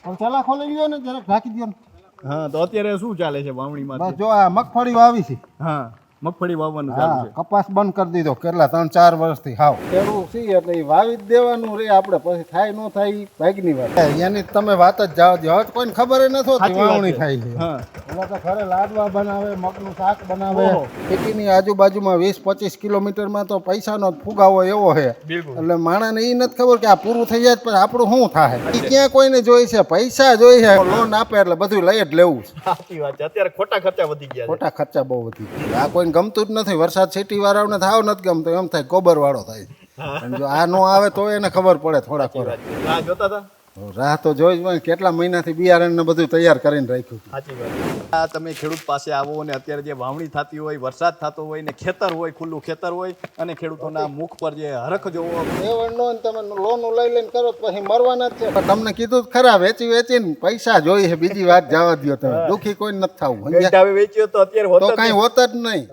પણ ચલા ખોલી ગયો ને જરાક ઢાંકી દો ને. હા તો અત્યારે શું ચાલે છે વાવણીમાં? બસ જો આ મગફળી વાવી છે. હા મગફળી વાવવાનું ચાલુ હા છે. કપાસ બંધ કરી દીધો કેટલા 3-4 વર્ષથી હાવ ખેડૂત છે એટલે ઈ વાવી જ દેવાનું રે આપણે પછી થાય ન થાય ઈ ભાગની વાત એની તમે વાત જ જાવ દો હવે તો કોઈને ખબર ય નથી હોતી સાચી વાત વાવણી છે. થાય છે. હા પેલા તો ઘરે લાડવા બનાવે મગનું શાક બનાવે ઓહો. ખેતીની આજુબાજુમાં 20-25 કિલોમીટરમાં તો પૈસાનો જ ફુગાવો એવો છે બિલકુલ. એટલે માણસને એ નથી ખબર કે આ પૂરું થઈ જાય પછી આપણું શું થાય ઈ ક્યાં કોઈને જોઈ છે પૈસા જોઈ છે લોન આપે એટલે બધું લઈ જ લેવું છે. સાચી વાત છે. અત્યારે ખોટા ખર્ચા વધી ગયા છે. ખોટા ખર્ચા બહુ વધી ગયા આ કોઈને ગમતું જ નથી વરસાદ સિટી વાળાઓને થાવ નથી ગમતો એમ થાય ગોબર વાળો થાય અને જો આ નો આવે તો એને ખબર પડે થોડાક વાર રાહ જોતા હતા. રાહ તો જોઈ જ હોય ને, કેટલા મહિનાથી બિયારણ ને બધું તૈયાર કરીને રાખ્યું હતું. સાચી વાત. આ તમે ખેડૂત પાસે આવો અને અત્યારે જે વાવણી થતી હોય વરસાદ થતો હોય ને ખેતર હોય ખુલ્લું ખેતર હોય અને ખેડૂતોના મુખ પર જે હરખ જોવો લેવડ નો ને તમે લોન લઈ લઈને કરો તો પછી મરવાના જ છે. પણ તમને કીધું જ ખરા વેચીને પૈસા જોઈએ છે બીજી વાત જવા દો તમે દુખી કોઈ નથી થવું સમજ્યા? હવે વેચ્યો તો અત્યારે તો હોત કઈ હોત જ નહીં.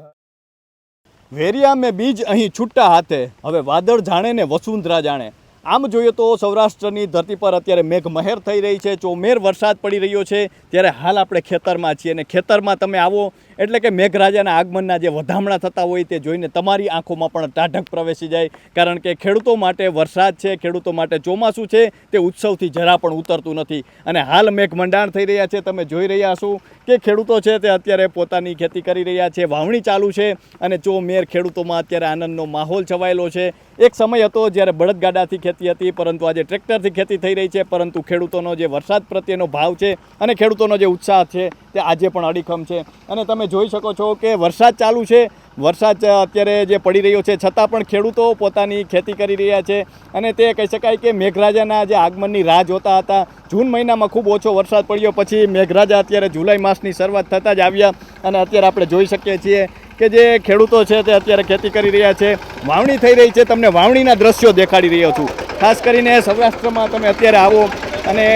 વેરિયા મેં બીજ અહીં છૂટા હાથે હવે વાદળ જાણે ને વસુંધરા જાણે. આમ જોઈએ તો સૌરાષ્ટ્રની ધરતી પર અત્યારે મેઘમહેર થઈ રહી છે, ચોમેર વરસાદ પડી રહ્યો છે. ત્યારે હાલ આપણે ખેતરમાં છીએ અને ખેતરમાં તમે આવો એટલે કે મેઘરાજાના આગમનના જે વધામણા થતા હોય તે જોઈને તમારી આંખોમાં પણ ટાઢક પ્રવેશી જાય. કારણ કે ખેડૂતો માટે વરસાદ છે, ખેડૂતો માટે ચોમાસું છે તે ઉત્સવથી જરા પણ ઉતરતું નથી. અને હાલ મેઘમંડાણ થઈ રહ્યા છે. તમે જોઈ રહ્યા છો કે ખેડૂતો છે તે અત્યારે પોતાની ખેતી કરી રહ્યા છે, વાવણી ચાલુ છે અને ચોમેર ખેડૂતોમાં અત્યારે આનંદનો માહોલ છવાયેલો છે. એક સમય હતો જ્યારે બળદગાડાથી ખેતી હતી પરંતુ આજે ટ્રેક્ટરથી ખેતી થઈ રહી છે. પરંતુ ખેડૂતોનો જે વરસાદ પ્રત્યેનો ભાવ છે અને ખેડૂતોનો જે ઉત્સાહ છે તે આજે પણ અડીખમ છે. અને તમે જોઈ શકો છો કે વરસાદ ચાલુ છે, વરસાદ અત્યારે જે પડી રહ્યો છે છતાં પણ ખેડૂતો પોતાની ખેતી કરી રહ્યા છે. અને તે કહી શકાય કે મેઘરાજાના જે આગમનની રાહ જોતા હતા. જૂન મહિનામાં ખૂબ ઓછો વરસાદ પડ્યો પછી મેઘરાજા અત્યારે જુલાઈ માસની શરૂઆત થતાં જ આવ્યા અને અત્યારે આપણે જોઈ શકીએ છીએ કે જે ખેડૂતો છે તે અત્યારે ખેતી કરી રહ્યા છે, વાવણી થઈ રહી છે. તમને વાવણીના દ્રશ્યો દેખાડી રહ્યો છું. ખાસ કરીને સૌરાષ્ટ્રમાં તમે અત્યારે આવો અને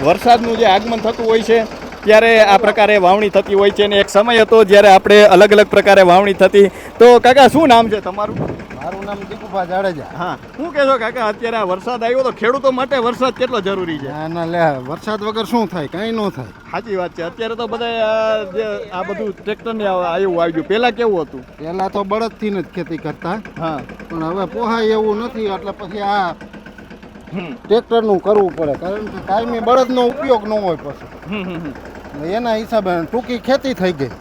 વરસાદનું જે આગમન થતું હોય છે ત્યારે આ પ્રકારે વાવણી થતી હોય છે. અને એક સમય હતો જ્યારે આપણે અલગ અલગ પ્રકારે વાવણી થતી. તો કાકા શું નામ છે તમારું? મારું નામ દીપુભા જાડેજા. હા શું કહેશો કાકા, અત્યારે આ વરસાદ આવ્યો તો ખેડૂતો માટે વરસાદ કેટલો જરૂરી છે? ના લે વરસાદ વગર શું થાય કઈ ન થાય. સાચી વાત છે. અત્યારે તો બધા જે આ બધું ટ્રેક્ટરને આવ્યું આવી ગયું. પહેલાં કેવું હતું? પેલા તો બળદથી જ ખેતી કરતા હા પણ હવે પોહાય એવું નથી એટલે પછી આ ટ્રેક્ટરનું કરવું પડે કારણ કે કાયમી બળદનો ઉપયોગ ન હોય પછી એટલે એના હિસાબે ટૂંકી ખેતી થઈ ગઈ.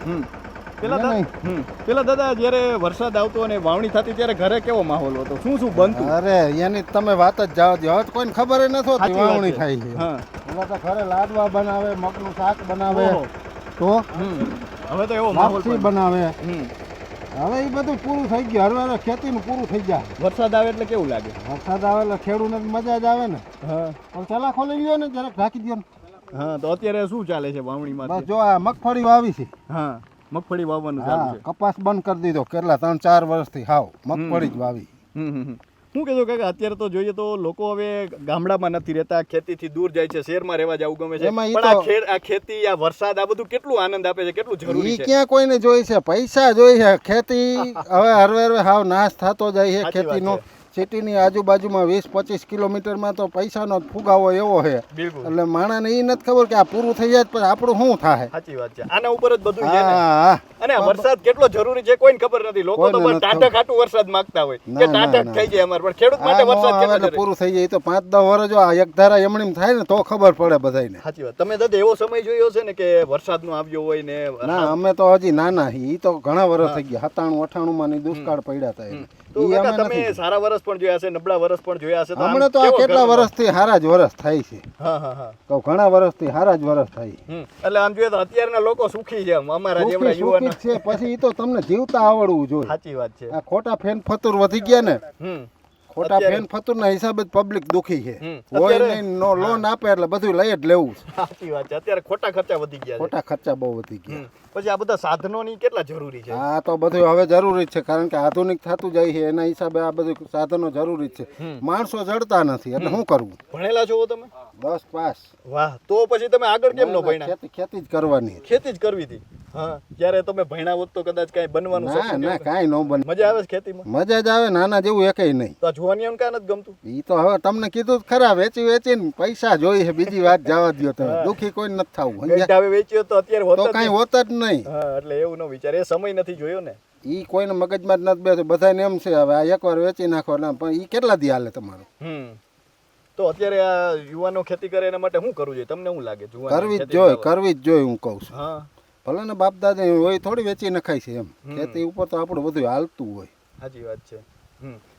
પેલા દાદા જ્યારે વરસાદ આવતો અને વાવણી થતી ત્યારે ઘરે કેવો માહોલ હતો? શું શું બનતું? અરે એની તમે વાત જ જવા દો હવે તો કોઈને ખબર ય નથી હોતી સાચી વાત વાવણી છે. થાય છે. હા પેલા તો ઘરે લાડવા બનાવે મગનું શાક બનાવે ઓહો. તો હવે તો એવો માહોલ લાપસી પણ. બનાવે. હમ. હવે એ બધું પૂરું થઈ ગયું હવે ખેતીનું પૂરું થઈ જાય. વરસાદ આવે એટલે કેવું લાગે? વરસાદ આવે એટલે ખેડૂને મજા જ આવે ને. હા પણ ચલા ખોલી ગયો ને જરાક ઢાંકી દો ને. હા તો અત્યારે શું ચાલે છે વાવણીમાં? બસ જો આ મગફળી વાવી છે. હા મગફળી વાવવાનું ચાલુ હા છે. કપાસ બંધ કરી દીધો કેટલા 3-4 વર્ષથી હાવ મગફળી જ વાવી. શું કહેજો કાકા, અત્યારે તો જોઈએ તો લોકો હવે ગામડામાં નથી રહેતા, ખેતીથી દૂર જાય છે, શહેરમાં રહેવા જવું ગમે છે. એમાં ઈ પણ તો- આ ખેતી આ વરસાદ આ બધું કેટલું આનંદ આપે છે, કેટલું જરૂરી ઈ છે? ક્યાં કોઈને જોઈ છે પૈસા જોઈ છે ખેતી હવે હરવે હાવ નાશ થતો જાય છે સાચી વાત ખેતીનો. છે. સિટીની આજુબાજુમાં 20-25 કિલોમીટરમાં તો પૈસાનો જ ફુગાવો એવો છે બિલકુલ એટલે માણસને એ નથી ખબર કે આ પૂરું થઈ જાય પછી આપણું શું થાય. સાચી વાત છે. આના ઉપર જ બધું છે ને. હા અને આ વરસાદ કેટલો જરૂરી છે કોઈને ખબર નથી. લોકો તો કોઈને બસ નથી ટાઢક હાટું વરસાદ માંગતા હોય ના, કે ના, ટાઢક ના. થઈ જાય અમારે, પણ ખેડૂત માટે વરસાદ કેટલો જરૂરી? પૂરું થઈ જાય તો 5-10 વર્ષ જો આ એક ધારા એમણીમ થાય ને તો ખબર પડે બધાને. સાચી વાત. તમે દાદા એવો સમય જોયો છે ને કે વરસાદનો આવ્યો હોય ને? ના અમે તો હજી નાના છીએ. ઈ તો ઘણા વર્ષ થઈ ગયા 97-98 માં ની દુષ્કાળ પડ્યા હતા એટલે. તો ઈ અમે કાકા તમે નથી. સારા વર્ષ પણ જોયા છે, નબળા વર્ષ પણ જોયા છે. આમ હમણાં તો આ કેવો કેટલા ઘરમાં? વર્ષથી હારા જ વર્ષ થાય છે. હા હા હા. તો ઘણા વર્ષથી હારા જ વર્ષ થાય. એટલે આમ જોઈએ તો અત્યારના લોકો સુખી છે, અમારા જેવડા સુખી યુવાનો. સુખી જ છે પછી ઈ તો તમને જીવતા આવડવું જોઈએ. સાચી વાત છે. આ ખોટા ફેન ફતુર વધી ગયા ને હમ ખોટા અત્યારે- ફેન ફતુર ના હિસાબે પબ્લિક દુખી છે. અત્યારે- હોય નહીં નો લોન આપે એટલે બધું લઈ જ લેવું છે. સાચી વાત છે. અત્યારે ખોટા ખર્ચા વધી ગયા છે. ખોટા ખર્ચા બહુ વધી ગયા. પછી આ બધા સાધનોની કેટલા જરૂરી છે? આ તો બધું હવે જરૂરી જ છે કારણ કે આધુનિક થતું જાય છે એના હિસાબે આ બધું સાધનો જરૂરી જ છે. માણસો જડતા નથી એટલે શું કરવું. ભણેલા છો તમે? 10 પાસ. વાહ, તો પછી તમે આગળ કેમ ન ભણ્યા? ખેતી જ કરવાની. ખેતી જ કરવી હતી. હા ત્યારે તમે ભણ્યા હોત તો કદાચ કાંઈ બનવાનું ના સપનું ના કેવું? કાંઈ ન બને. મજા આવે છે ખેતીમાં? મજા જ આવે, નાના જેવું એકેય નહીં. તો આ જુવાનિયાને કાં નથી ગમતું? ઈ તો હવે તમને કીધું જ ખરા, વેચી વેચીને પૈસા જોઈએ છે, બીજી વાત જવા દ્યો તમે. હા. દુખી કોઈ નથી થવું, ગઈ સમજ્યા? ઢાબે વેચ્યો તો અત્યારે હોત તો જ કાંઈ નહીં. હોત જ નહીં. હા એટલે એવું ન વિચાર, એ સમય નથી જોયો ને. ઈ કોઈને મગજમાં જ નથી બેઠું, બધાને એમ છે હવે આ એકવાર વેચી નાખો ને, પણ ઈ કેટલા દી હાલે તમારું? તો અત્યારે આ યુવાનો ખેતી કરે એના માટે શું કરવું જોઈએ તમને શું લાગે? જુવાનો કરવી જ ખેતી જોઈએ, કરવા? કરવી જ જોઈએ હું કહું છું. હા ભલે ને બાપ દાદા હોય થોડી વેચી નખાય છે એમ. ખેતી ઉપર તો આપણું બધું હાલતું હોય. સાચી વાત છે.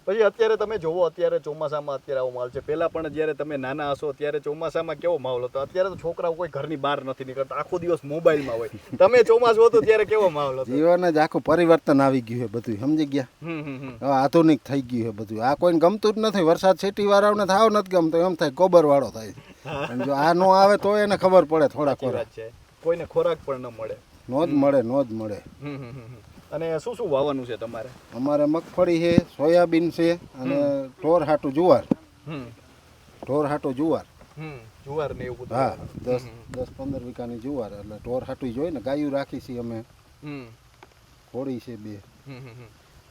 પછી અત્યારે તમે જોવો, અત્યારે ચોમાસામાં અત્યારે આવો માહોલ છે. પહેલા પણ જ્યારે તમે નાના હશો ત્યારે ચોમાસામાં કેવો માહોલ હતો? અત્યારે તો છોકરાઓ કોઈ ઘરની બહાર નથી નીકળતા, આખો દિવસ મોબાઈલમાં હોય. તમે ચોમાસું હતું ત્યારે કેવો માહોલ હતો? જીવન જ આખું પરિવર્તન આવી ગયું છે બધું, સમજી ગયા? હવે આધુનિક થઈ ગયું છે બધું. આ કોઈને ગમતું જ નથી. વરસાદ સિટી વાળાઓને થાવ નથી ગમતો, એમ થાય ગોબર વાળો થાય છે. અને જો આ નો આવે તો એને ખબર પડે થોડાક સાચી વાત છે. કોઈને ખોરાક પણ ન મળે. નો જ મળે, નો જ મળે. અને શું શું વાવવાનું છે તમારે? અમારે મગફળી છે, સોયાબીન છે, અને ઢોર હાટું જુવાર. ઢોર હાટું જુવાર. જુવાર ને એવું બધું? હા, 10-15 વીઘાની જુવાર. એટલે ઢોર હાટું જોઈ ને, ગાયું રાખી છે અમે, ઘોડી છે 2.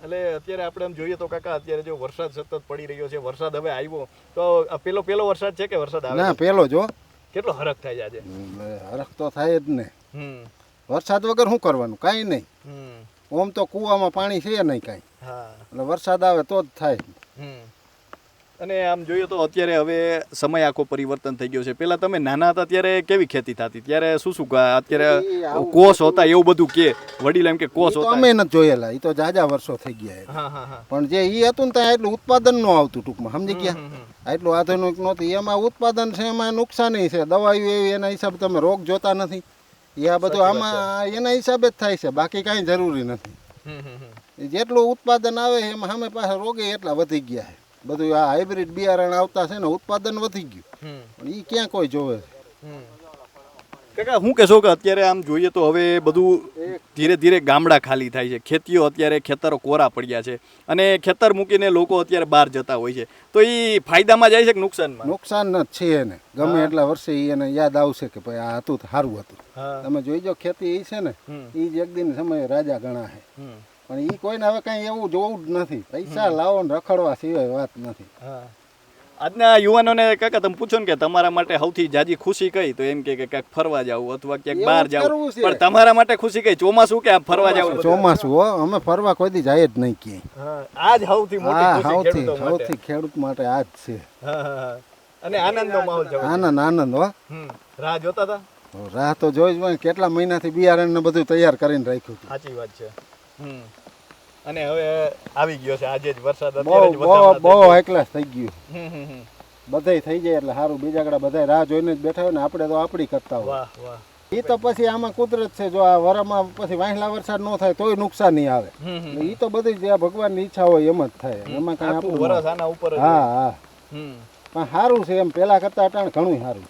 એટલે અત્યારે આપણે એમ જોઈએ તો કાકા, અત્યારે જો વરસાદ સતત પડી રહ્યો છે, વરસાદ હવે આવ્યો તો આ પેલો વરસાદ છે કે વરસાદ આવે? ના, પેલો જો. કેટલો હરખ થાય છે આજે? હરખ તો થાય જ ને. વરસાદ વગર શું કરવાનું? કાંઈ નહીં. ઓમ તો કૂવામાં પાણી છે નહીં કાંઈ. એટલે વરસાદ આવે તો જ થાય. અને આમ જોઈએ તો અત્યારે હવે સમય આખો પરિવર્તન થઈ ગયો છે. પેલા તમે નાના હતા ત્યારે કેવી ખેતી થતી? ત્યારે શું શું અત્યારે કોસ હતા એવું બધું કે વડીલ એમ કે કોસ હતા? અમે નથી જોયેલા, એ તો જાજા વર્ષો થઈ ગયા. પણ જે ઈ હતું ને ત્યાં એટલું ઉત્પાદન નો આવતું ટૂંકમાં, સમજી ગયા? એટલું આધુનિક નહોતું. એમાં ઉત્પાદન છે, એમાં નુકસાની છે, દવાઈઓ એવી, એના હિસાબે તમે રોગ જોતા નથી. એ આ બધું આમાં એના હિસાબે જ થાય છે, બાકી કાંઈ જરૂરી નથી. જેટલું ઉત્પાદન આવે એમાં સામે પાસે રોગે એટલા વધી ગયા છે. બધું આ હાઇબ્રિડ બિયારણ આવતા છે ને, ઉત્પાદન વધી ગયું, પણ એ ક્યાં કોઈ જોવે છે? કાકા શું કહેશો કે અત્યારે આમ જોઈએ તો હવે બધું ધીરે ધીરે ગામડા ખાલી થાય છે, ખેતીઓ અત્યારે ખેતરો કોરા પડ્યા છે, અને ખેતર મૂકીને લોકો અત્યારે બહાર જતા હોય છે, તો એ ફાયદામાં જાય છે કે નુકસાનમાં? નુકસાન જ છે એને. ગમે એટલા વર્ષે એને યાદ આવશે કે ભાઈ આ હતું તો સારું હતું. તમે જોઈજો ખેતી એ છે ને, એ જ એક દિન સમયે રાજા ગણા છે, પણ એ કોઈને હવે કાંઈ એવું જોવું જ નથી. પૈસા લાવો ને રખડવા સિવાય વાત નથી. આજના યુવાનોને કાકા તમે પૂછો ને કે તમારા માટે સૌથી જાજી ખુશી કઈ, તો એમ કે ક્યાંક ફરવા જાવ અથવા ક્યાંક બહાર જાવ, પણ તમારા માટે ખુશી કઈ? ચોમાસું કે આમ ફરવા જાવ? ચોમાસું હો, અમે ફરવા કોઈ દી જાય જ નહીં ક્યાંય. આજ સૌથી મોટી ખુશી સૌથી ખેડૂત માટે આજ છે. અને આનંદનો માહોલ છે. આનંદ હો. રાહ જોતા હતા? રાહ તો જોઈ જ, કેટલા મહિનાથી બિયારણ ને બધું તૈયાર કરીને રાખ્યું હતું. સાચી વાત છે. અને હવે આવી ગયો છે આજે જ વરસાદ. બહુ હાઈ ક્લાસ થઈ ગયું. બધાય થઈ જાય એટલે સારું. બીજા કડા બધા રાહ જોઈને જ બેઠા હોય ને, આપણે તો આપણી કરતા હોય. એ તો પછી આમાં કુદરત છે. જો આ વરામાં પછી વાંહલા વરસાદ ન થાય તોય નુકસાન નહીં આવે. એ તો બધી જે ભગવાનની ઈચ્છા હોય એમ જ થાય. એમાં કઈ આપણું. હા. પણ સારું છે એમ, પેલા કરતા અટાણ ઘણું સારું.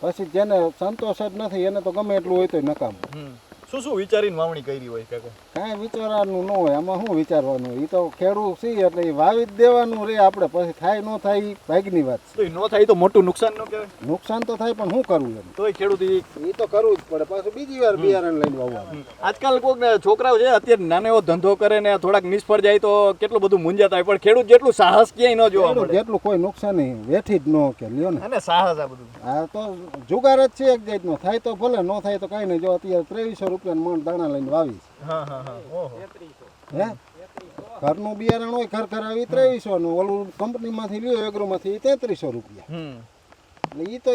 પછી જેને સંતોષ જ નથી એને તો ગમે એટલું હોય તો નકામું. શું શું વિચારીને વાવણી કરી હોય કાકા? કાંઈ વિચારવાનું ન હોય, આમાં શું વિચારવાનું? એ તો ખેડૂત છે એટલે એ વાવી જ દેવાનું રે. આપણે પછી થાય ન થાય એ ભાગની વાત છે. તો ન થાય તો મોટું નુકસાન ન કહેવાય? નુકસાન તો થાય, પણ શું કરવું એમ? તોય ખેડૂત એ તો કરવું જ પડે. પાછું બીજી વાર બિયારણ લઈને વાવવાનું. આજકાલ કોઈક છોકરાઓ છે અત્યારે નાનો એવો ધંધો કરે ને થોડાક નિષ્ફળ જાય તો કેટલું બધું મૂંઝાતા હોય, પણ ખેડૂત જેટલું સાહસ ક્યાંય ન જોવા મળે. જેટલું કોઈ નુકસાન નહીં, વેઠી જ ન કે લ્યો ને. અને સાહસ આ બધું આ તો જુગાર જ છે એક જાતનો. થાય તો ભલે, ન થાય તો કાંઈ નહીં. જો અત્યારે 2300 રૂપિયા મણ દાણા લઈને વાવીશ. હે, ઘરનું બિયારણ હોય ઘર આવી 2300 નું, ઓલું કંપનીમાંથી લ્યો એગ્રોમાંથી 3300 રૂપિયા. એટલે એ તો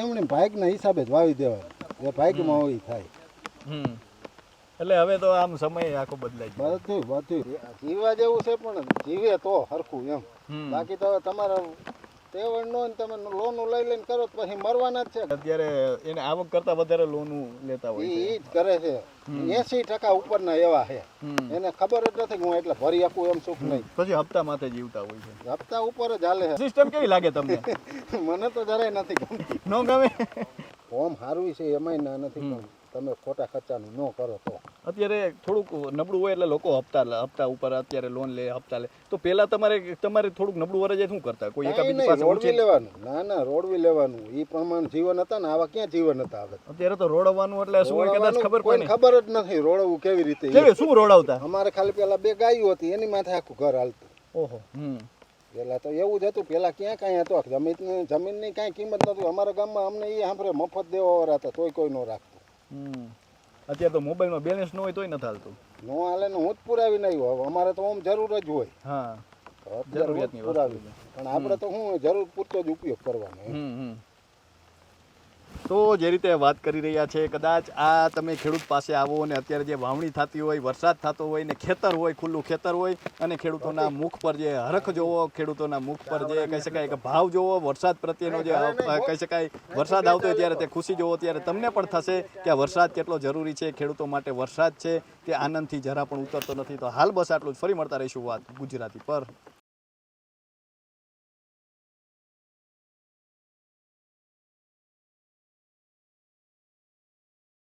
એમણે ભાગના હિસાબે જ વાવી દેવાય. એ ભાગમાં હોય થાય. એટલે હવે તો આમ સમય આખો બદલાઈ ગયો. બધું જીવવા જેવું છે, પણ જીવે તો હરખું એમ. બાકી તો તમારે તેવડ નો તમે લોનું લઈ લઈને કરો તો પછી મરવાના જ છે. અત્યારે એને આવક કરતા વધારે લોનું લેતા હોય છે. એ જ કરે છે. 80% ઉપરના એવા છે, એને ખબર જ નથી કે હું એટલે ભરી આપું એમ સુખ નહીં. પછી હપ્તા માથે જીવતા હોય છે. હપ્તા ઉપર જ હાલે છે. સિસ્ટમ કેવી લાગે તમને? મને તો જરાય નથી ગમતી. ન ગમે? ઓમ સારું છે એમાંય ના નથી, પણ તમે ખોટા ખર્ચાનું ન કરો તો અત્યારે થોડુંક નબળું હોય એટલે લોકો હપ્તા ઉપર અત્યારે લોન લે હપ્તા લે તો પહેલા તમારે થોડુંક નબળું વરજે શું કરતા કોઈ એકાબીજી પાસે રોડવી લેવાનું ના રોડવી લેવાનું એ પ્રમાણે જીવન હતા ને આવા ક્યાં જીવન હતા હવે અત્યારે તો રોડવાનું એટલે શું હોય કદાચ ખબર કોઈ ખબર જ નથી રોડવું કેવી રીતે કેવી શું રોડાવતા અમારે ખાલી પેલા 2 ગાયો હતી એની માથે આખું ઘર હાલતું ઓહો પેલા તો એવું જ હતું પેલા ક્યાં કાંઈ હતો જમીનની કાંઈ કિંમત નહોતી અમારા ગામમાં અમને એ સાંભળે મફત દેવાવાળા હતા તોય કોઈ ન રાખતું અત્યારે તો મોબાઈલમાં બેલેન્સ ન હોય તોય નથી હાલતું નો હાલે ને હું જ પુરાવી નહીં હવે અમારે તો આમ જરૂર જ હોય હા જરૂરિયાતની પુરાવી પણ આપણે તો શું જરૂર પૂરતો જ ઉપયોગ કરવાનો તો જે રીતે વાત કરી રહ્યા છે કદાચ આ તમે ખેડૂત પાસે આવો અને અત્યારે જે વાવણી થતી હોય વરસાદ થતો હોય ને ખેતર હોય ખુલ્લું ખેતર હોય અને ખેડૂતોના મુખ પર જે હરખ જોવો ખેડૂતોના મુખ પર જે કહી શકાય કે ભાવ જોવો વરસાદ પ્રત્યેનો જે કહી શકાય વરસાદ આવતો હોય ત્યારે તે ખુશી જોવો ત્યારે તમને પણ થશે કે આ વરસાદ કેટલો જરૂરી છે ખેડૂતો માટે વરસાદ છે તે આનંદથી જરા પણ ઉતરતો નથી તો હાલ બસ આટલું જ ફરી મળતા રહીશું વાત ગુજરાતી પર